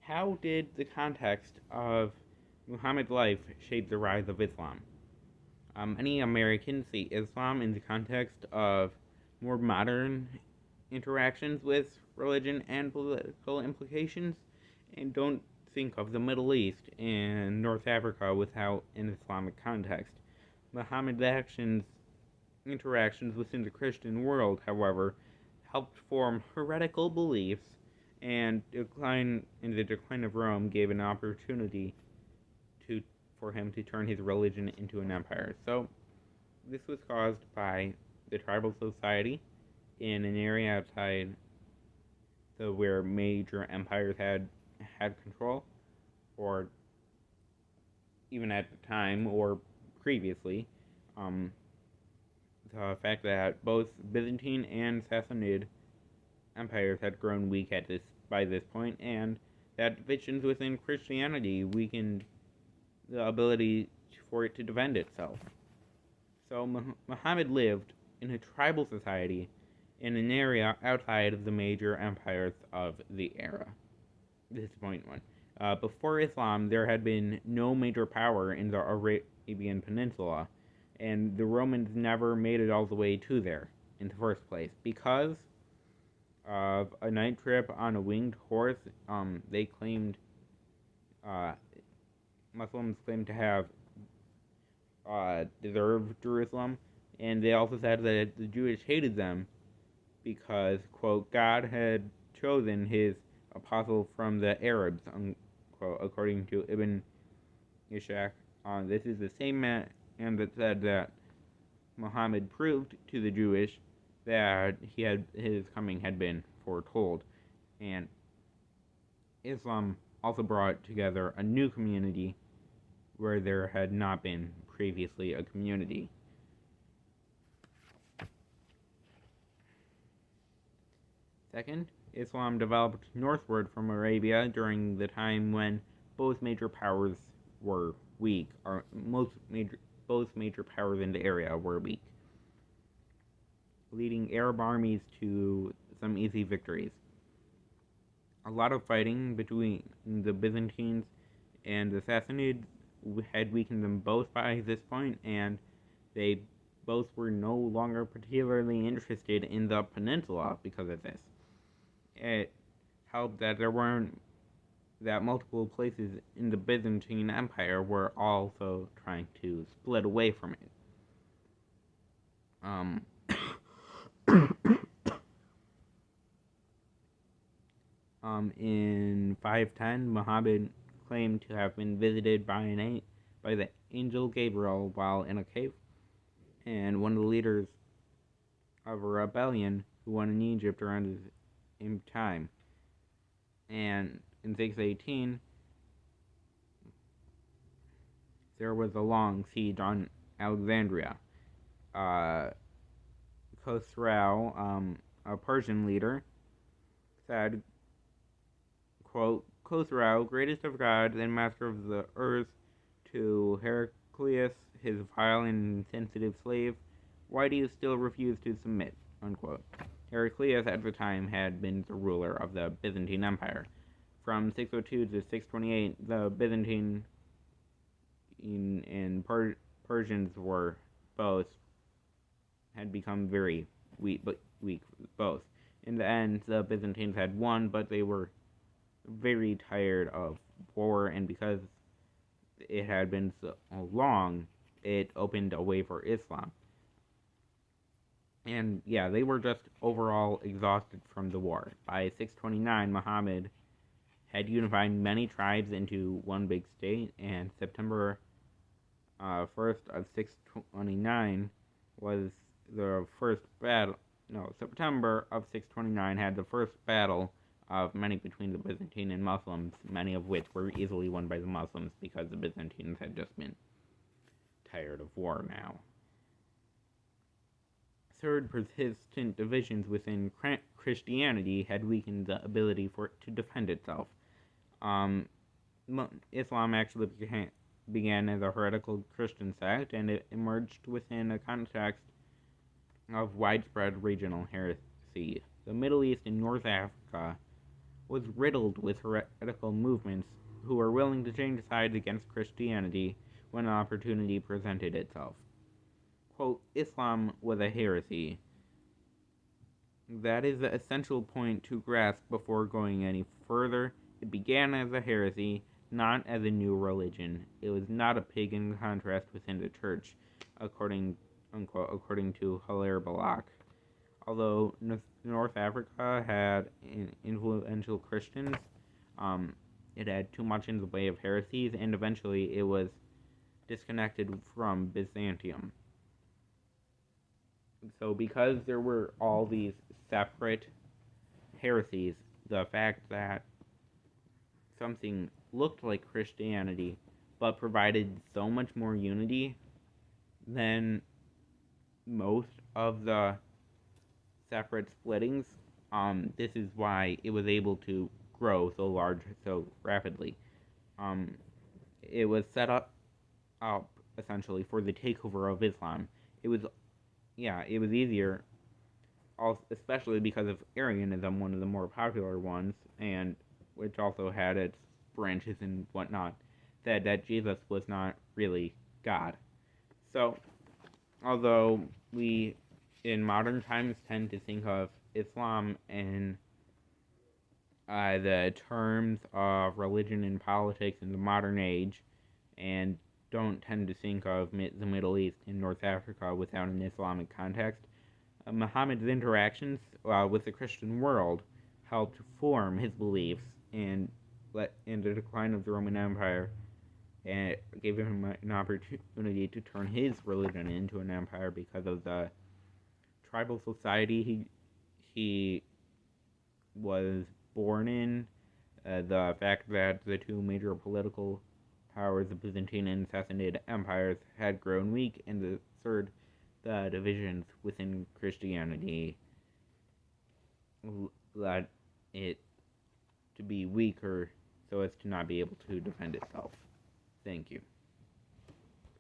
How did the context of Muhammad's life shape the rise of Islam? Many Americans see Islam in the context of more modern interactions with religion and political implications, and don't think of the Middle East and North Africa without an Islamic context. Muhammad's interactions within the Christian world, however, helped form heretical beliefs, and the decline of Rome gave an opportunity to for him to turn his religion into an empire. So this was caused by the tribal society in an area outside where major empires had control, or even at the time or previously. Um, the fact that both Byzantine and Sassanid empires had grown weak by this point, and that divisions within Christianity weakened the ability for it to defend itself. So Muhammad lived in a tribal society in an area outside of the major empires of the era. This is point one. Before Islam, there had been no major power in the Arabian Peninsula, and the Romans never made it all the way to there in the first place. Because of a night trip on a winged horse, they claimed, Muslims claimed to have deserved Jerusalem, and they also said that the Jewish hated them because, quote, God had chosen his apostle from the Arabs, unquote, according to Ibn Ishaq. This is the same man that said that Muhammad proved to the Jewish that his coming had been foretold. And Islam also brought together a new community where there had not been previously a community. Second, Islam developed northward from Arabia during the time when both major powers were weak, or both major powers in the area were weak, leading Arab armies to some easy victories. A lot of fighting between the Byzantines and the Sassanids had weakened them both by this point, and they both were no longer particularly interested in the peninsula because of this. It helped that multiple places in the Byzantine Empire were also trying to split away from it. In 510, Muhammad claimed to have been visited by the angel Gabriel while in a cave, and one of the leaders of a rebellion who won in Egypt around the same time. And in 618, there was a long siege on Alexandria. Khosrau, a Persian leader, said, quote, Khosrau, greatest of gods and master of the earth, to Heraclius, his vile and insensitive slave, why do you still refuse to submit? Unquote. Heraclius at the time had been the ruler of the Byzantine Empire. From 602 to 628, the Byzantine and Persians had become very weak both. In the end, the Byzantines had won, but they were very tired of war, and because it had been so long, it opened a way for Islam. And yeah, they were just overall exhausted from the war. By 629, Muhammad had unified many tribes into one big state, and September 1st of 629 was the first battle. No, September of 629 had the first battle of many between the Byzantine and Muslims, many of which were easily won by the Muslims because the Byzantines had just been tired of war now. Third, persistent divisions within Christianity had weakened the ability for it to defend itself. Islam actually began as a heretical Christian sect, and it emerged within a context of widespread regional heresy. The Middle East and North Africa was riddled with heretical movements who were willing to change sides against Christianity when an opportunity presented itself. Quote, Islam was a heresy. That is the essential point to grasp before going any further. It began as a heresy, not as a new religion. It was not a pagan contrast within the church, according to Hilaire Belloc. Although North Africa had influential Christians, it had too much in the way of heresies, and eventually it was disconnected from Byzantium. So because there were all these separate heresies, the fact that something looked like Christianity but provided so much more unity than most of the separate splittings, this is why it was able to grow so rapidly. It was set up essentially for the takeover of Islam. It was easier, especially because of Arianism, one of the more popular ones, and which also had its branches and whatnot, said that Jesus was not really God. So, although we in modern times tend to think of Islam in the terms of religion and politics in the modern age, and don't tend to think of the Middle East and North Africa without an Islamic context, Muhammad's interactions with the Christian world helped form his beliefs and in the decline of the Roman Empire, and it gave him an opportunity to turn his religion into an empire because of the tribal society he was born in, the fact that the two major political powers, the Byzantine and Sassanid empires, had grown weak, and the divisions within Christianity led it to be weaker so as to not be able to defend itself. Thank you.